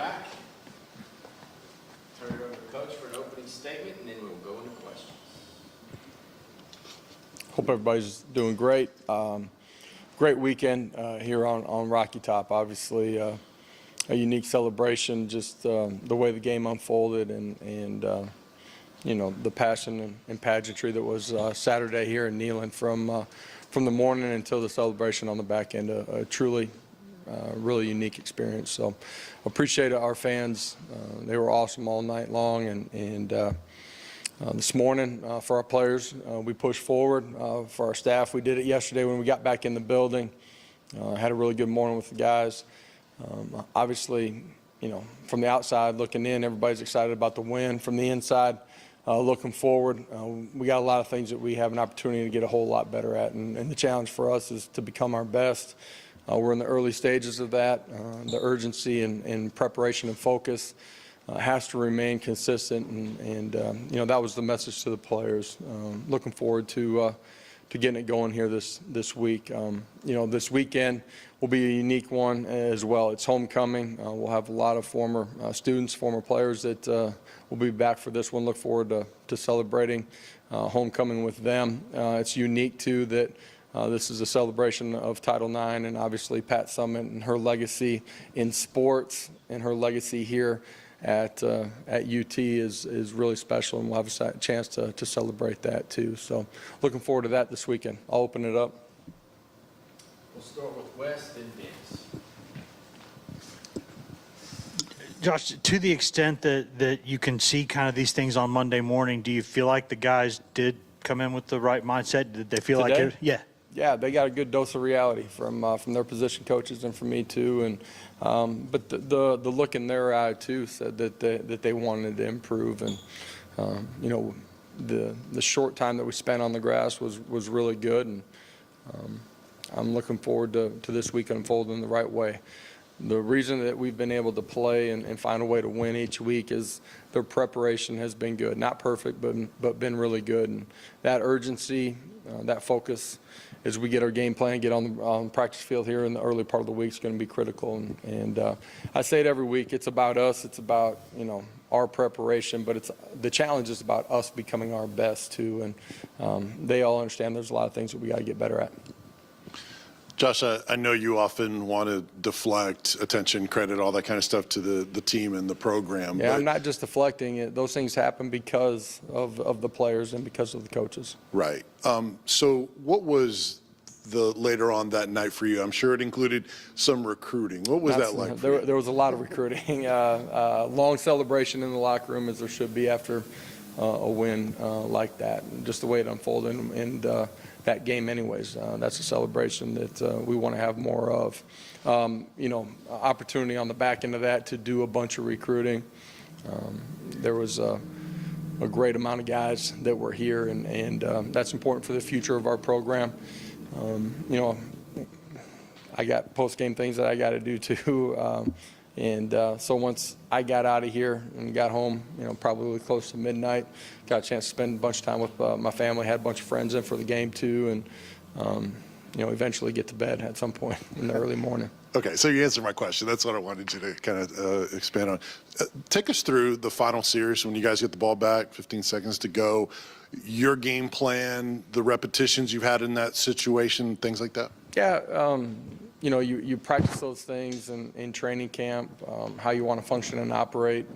back. Turn it over to Coach for an opening statement, and then we'll go into questions. Hope everybody's doing great. Great weekend here on Rocky Top. Obviously, a unique celebration, just the way the game unfolded, and you know, the passion and pageantry that was Saturday here in Neyland from the morning until the celebration on the back end. A truly really unique experience. So appreciate our fans. They were awesome all night long, and this morning for our players, we pushed forward. For our staff, we did it yesterday when we got back in the building. Had a really good morning with the guys. Obviously, you know, from the outside looking in, everybody's excited about the win. From the inside, looking forward, we got a lot of things that we have an opportunity to get a whole lot better at, and the challenge for us is to become our best. We're in the early stages of that. The urgency and preparation and focus has to remain consistent, and you know, that was the message to the players. Looking forward to getting it going here this week. You know, this weekend will be a unique one as well. It's homecoming. We'll have a lot of former students, former players that will be back for this one. Look forward to celebrating homecoming with them. It's unique too that this is a celebration of Title IX, and obviously Pat Summitt and her legacy in sports and her legacy here at UT is really special, and we'll have a chance to celebrate that too. So looking forward to that this weekend. I'll open it up. We'll start with West and Vince. Josh, to the extent that you can see kind of these things on Monday morning, do you feel like the guys did come in with the right mindset? Did they feel Today? like it? Yeah. Yeah, they got a good dose of reality from their position coaches and from me too, and but the look in their eye too said that they wanted to improve, and you know, the short time that we spent on the grass was really good, and I'm looking forward to this week unfolding the right way. The reason that we've been able to play and find a way to win each week is their preparation has been good. Not perfect, but been really good. And that urgency, that focus as we get our game plan, get on the practice field here in the early part of the week is going to be critical. And I say it every week, it's about us. It's about, you know, our preparation, but the challenge is about us becoming our best too. And they all understand there's a lot of things that we got to get better at. Josh, I know you often want to deflect attention, credit, all that kind of stuff to the team and the program. Yeah, I'm not just deflecting it. Those things happen because of the players and because of the coaches. Right. So what was the later on that night for you? I'm sure it included some recruiting. What was that like for you? There was a lot of recruiting. Long celebration in the locker room, as there should be after a win like that. And just the way it unfolded, and that game anyways. That's a celebration that we want to have more of. You know, opportunity on the back end of that to do a bunch of recruiting. There was a great amount of guys that were here, and that's important for the future of our program. You know, I got post-game things that I got to do too. So once I got out of here and got home, you know, probably close to midnight, got a chance to spend a bunch of time with my family, had a bunch of friends in for the game too, and you know, eventually get to bed at some point in the early morning. Okay, so you answered my question. That's what I wanted you to kind of expand on. Take us through the final series when you guys get the ball back, 15 seconds to go, your game plan, the repetitions you've had in that situation, things like that. Yeah. You know, you practice those things in training camp, how you want to function and operate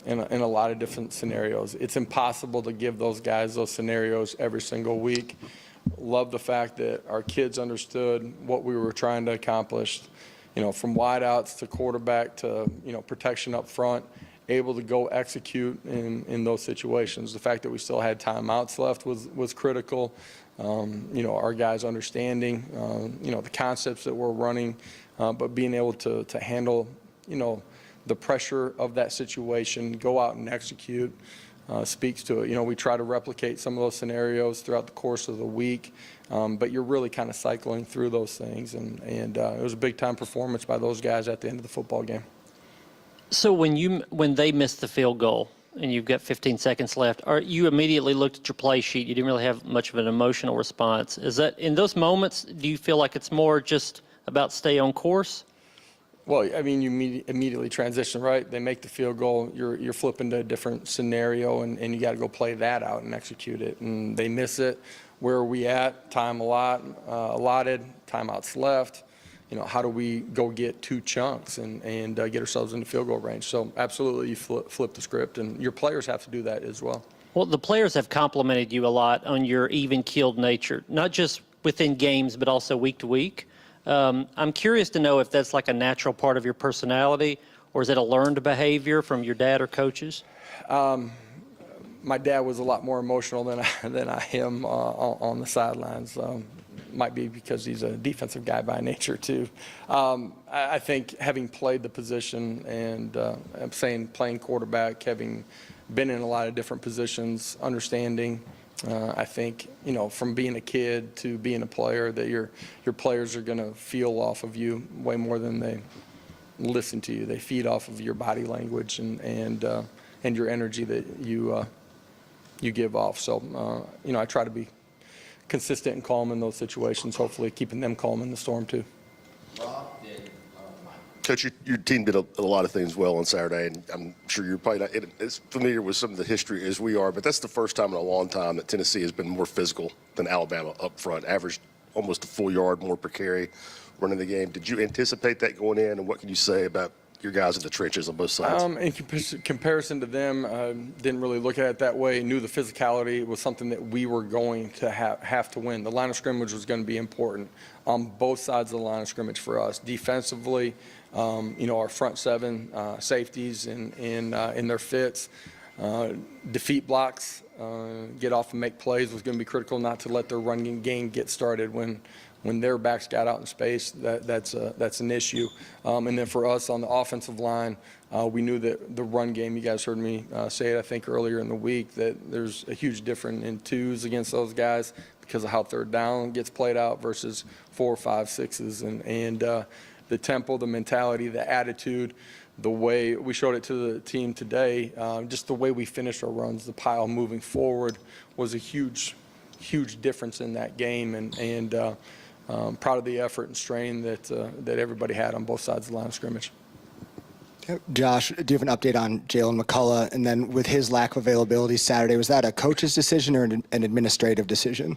in a lot of different scenarios. It's impossible to give those guys those scenarios every single week. Love the fact that our kids understood what we were trying to accomplish, you know, from wideouts to quarterback to, you know, protection up front, able to go execute in those situations. The fact that we still had timeouts left was critical. You know, our guys understanding, you know, the concepts that we're running, but being able to handle, you know, the pressure of that situation, go out and execute, speaks to it. You know, we try to replicate some of those scenarios throughout the course of the week, but you're really kind of cycling through those things, and it was a big-time performance by those guys at the end of the football game. So when they missed the field goal, and you've got 15 seconds left, you immediately looked at your play sheet. You didn't really have much of an emotional response. Is that, in those moments, do you feel like it's more just about stay on course? Well, I mean, you immediately transition, right? They make the field goal, you're flipping to a different scenario, and you got to go play that out and execute it. And they miss it. Where are we at? Time allotted, timeouts left. You know, how do we go get 2 chunks and get ourselves into field goal range? So absolutely, you flip the script, and your players have to do that as well. Well, the players have complimented you a lot on your even-keeled nature, not just within games, but also week to week. I'm curious to know if that's like a natural part of your personality, or is it a learned behavior from your dad or coaches? My dad was a lot more emotional than I am on the sidelines. Might be because he's a defensive guy by nature too. I think having played the position, and I'm saying playing quarterback, having been in a lot of different positions, understanding. I think, you know, from being a kid to being a player, that your players are going to feel off of you way more than they listen to you. They feed off of your body language and your energy that you give off. So, you know, I try to be consistent and calm in those situations, hopefully keeping them calm in the storm too. Rob did, Coach, your team did a lot of things well on Saturday, and I'm sure you're probably not as familiar with some of the history as we are, but that's the first time in a long time that Tennessee has been more physical than Alabama up front, averaged almost a full yard more per carry running the game. Did you anticipate that going in, and what can you say about your guys in the trenches on both sides? In comparison to them, didn't really look at it that way. Knew the physicality was something that we were going to have to win. The line of scrimmage was going to be important on both sides of the line of scrimmage for us. Defensively, you know, our front 7 safeties in their fits, defeat blocks, get off and make plays was going to be critical. Not to let their running game get started when their backs got out in space. That's an issue. And then for us on the offensive line, we knew that the run game, you guys heard me say it I think earlier in the week, that there's a huge difference in 2s against those guys because of how 3rd down gets played out versus 4, 5, 6s. And the tempo, the mentality, the attitude, the way we showed it to the team today, just the way we finished our runs, the pile moving forward was a huge difference in that game. And proud of the effort and strain that everybody had on both sides of the line of scrimmage. Josh, do you have an update on Jalen McCullough? And then with his lack of availability Saturday, was that a coach's decision or an administrative decision?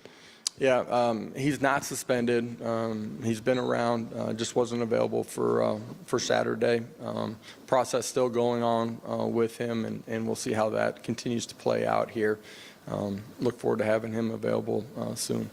Yeah, he's not suspended. He's been around, just wasn't available for Saturday. Process still going on with him, and we'll see how that continues to play out here. Look forward to having him available soon.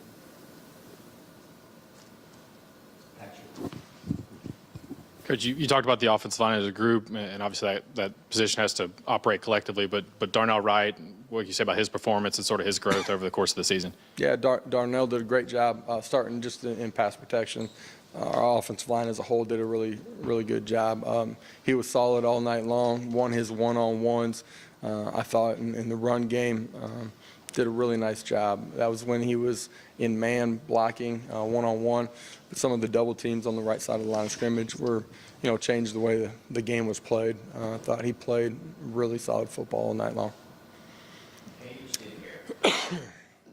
Coach, you talked about the offensive line as a group, and obviously that position has to operate collectively, but Darnell Wright, what can you say about his performance and sort of his growth over the course of the season? Yeah, Darnell did a great job starting just in pass protection. Our offensive line as a whole did a really good job. He was solid all night long, won his one-on-ones. I thought in the run game, did a really nice job. That was when he was in man blocking one-on-one. But some of the double teams on the right side of the line of scrimmage were, you know, changed the way the game was played. I thought he played really solid football all night long.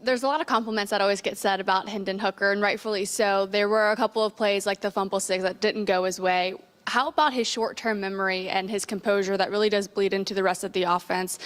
There's a lot of compliments that always get said about Hendon Hooker, and rightfully so. There were a couple of plays like the fumble 6 that didn't go his way. How about his short-term memory and his composure that really does bleed into the rest of the offense?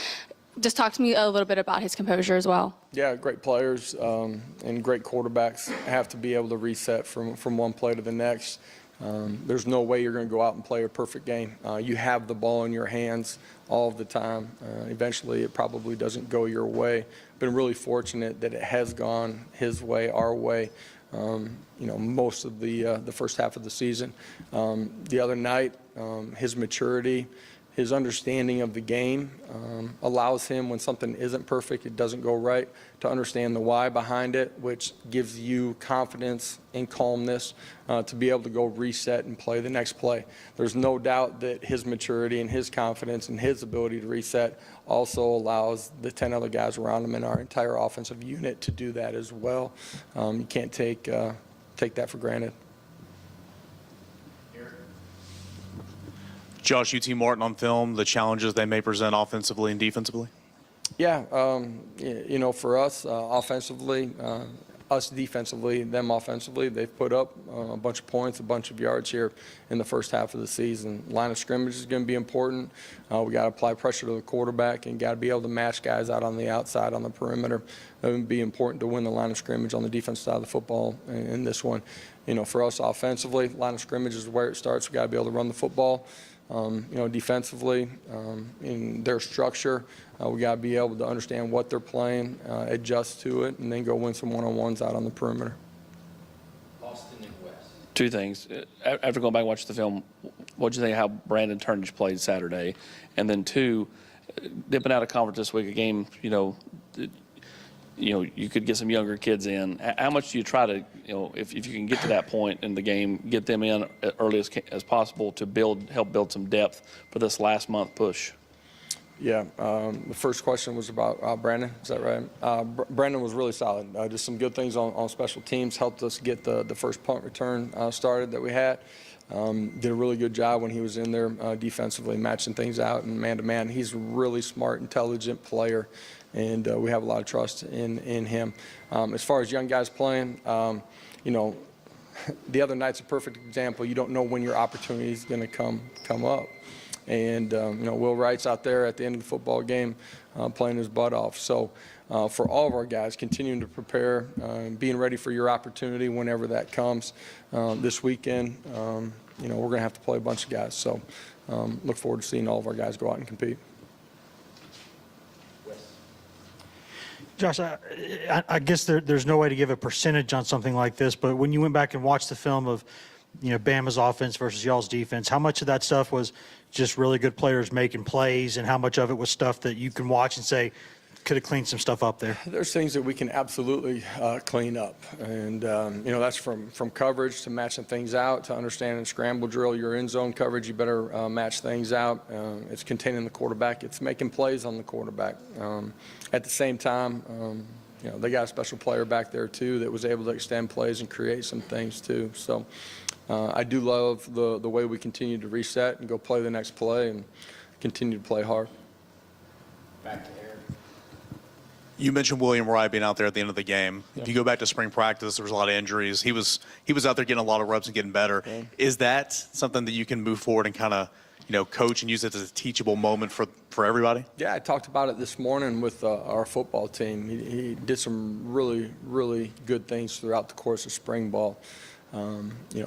Just talk to me a little bit about his composure as well. Yeah, great players and great quarterbacks have to be able to reset from one play to the next. There's no way you're going to go out and play a perfect game. You have the ball in your hands all of the time. Eventually, it probably doesn't go your way. Been really fortunate that it has gone his way, our way. You know, most of the first half of the season. The other night, his maturity, his understanding of the game allows him, when something isn't perfect, it doesn't go right, to understand the why behind it, which gives you confidence and calmness to be able to go reset and play the next play. There's no doubt that his maturity and his confidence and his ability to reset also allows the 10 other guys around him and our entire offensive unit to do that as well. You can't take that for granted. Josh, UT Martin on film, the challenges they may present offensively and defensively? Yeah, you know, for us, offensively, us defensively, them offensively. They've put up a bunch of points, a bunch of yards here in the first half of the season. Line of scrimmage is going to be important. We got to apply pressure to the quarterback and got to be able to match guys out on the outside on the perimeter. That would be important to win the line of scrimmage on the defense side of the football in this one. For us offensively, line of scrimmage is where it starts. We got to be able to run the football. Defensively, in their structure, we got to be able to understand what they're playing, adjust to it, and then go win some one-on-ones out on the perimeter. Austin and West. Two things. After going back and watching the film, what did you think of how Brandon Turnage played Saturday? And then two, dipping out of conference this week, a game, you could get some younger kids in. How much do you try to, if you can get to that point in the game, get them in early as possible to help build some depth for this last month push? Yeah, the first question was about Brandon, is that right? Brandon was really solid. Just some good things on special teams, helped us get the first punt return started that we had. Did a really good job when he was in there defensively, matching things out and man-to-man. He's a really smart, intelligent player, and we have a lot of trust in him. As far as young guys playing, the other night's a perfect example. You don't know when your opportunity is going to come up. And, Will Wright's out there at the end of the football game playing his butt off. So for all of our guys, continuing to prepare, being ready for your opportunity whenever that comes. This weekend, we're going to have to play a bunch of guys. So look forward to seeing all of our guys go out and compete. Josh, I guess there's no way to give a percentage on something like this, but when you went back and watched the film of Bama's offense versus y'all's defense, how much of that stuff was just really good players making plays, and how much of it was stuff that you can watch and say, could have cleaned some stuff up there? There's things that we can absolutely clean up, and that's from coverage to matching things out to understanding scramble drill. Your end zone coverage, you better match things out. It's containing the quarterback. It's making plays on the quarterback. At the same time, they got a special player back there too that was able to extend plays and create some things too. So I do love the way we continue to reset and go play the next play and continue to play hard. Back to Aaron. You mentioned William Wright being out there at the end of the game. Yeah. If you go back to spring practice, there was a lot of injuries. He was out there getting a lot of reps and getting better. Yeah. Is that something that you can move forward and kind of coach and use it as a teachable moment for everybody? Yeah, I talked about it this morning with our football team. He did some really, really good things throughout the course of spring ball.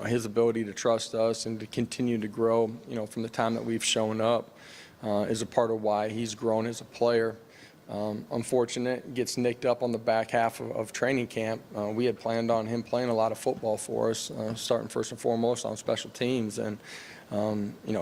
His ability to trust us and to continue to grow, from the time that we've shown up is a part of why he's grown as a player. Unfortunate, gets nicked up on the back half of training camp. We had planned on him playing a lot of football for us, starting first and foremost on special teams. And,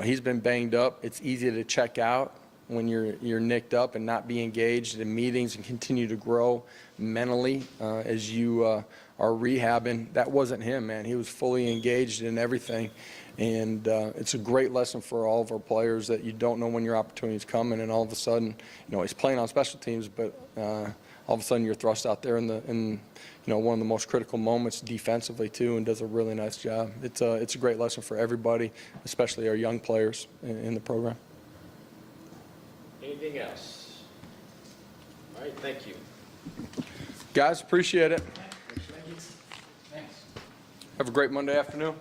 he's been banged up. It's easy to check out when you're nicked up and not be engaged in meetings and continue to grow mentally as you are rehabbing. That wasn't him, man. He was fully engaged in everything. And it's a great lesson for all of our players that you don't know when your opportunity is coming, and all of a sudden, he's playing on special teams, but all of a sudden you're thrust out there in one of the most critical moments defensively too, and does a really nice job. It's a great lesson for everybody, especially our young players in the program. Anything else? All right, thank you. Guys, appreciate it. Have a great Monday afternoon.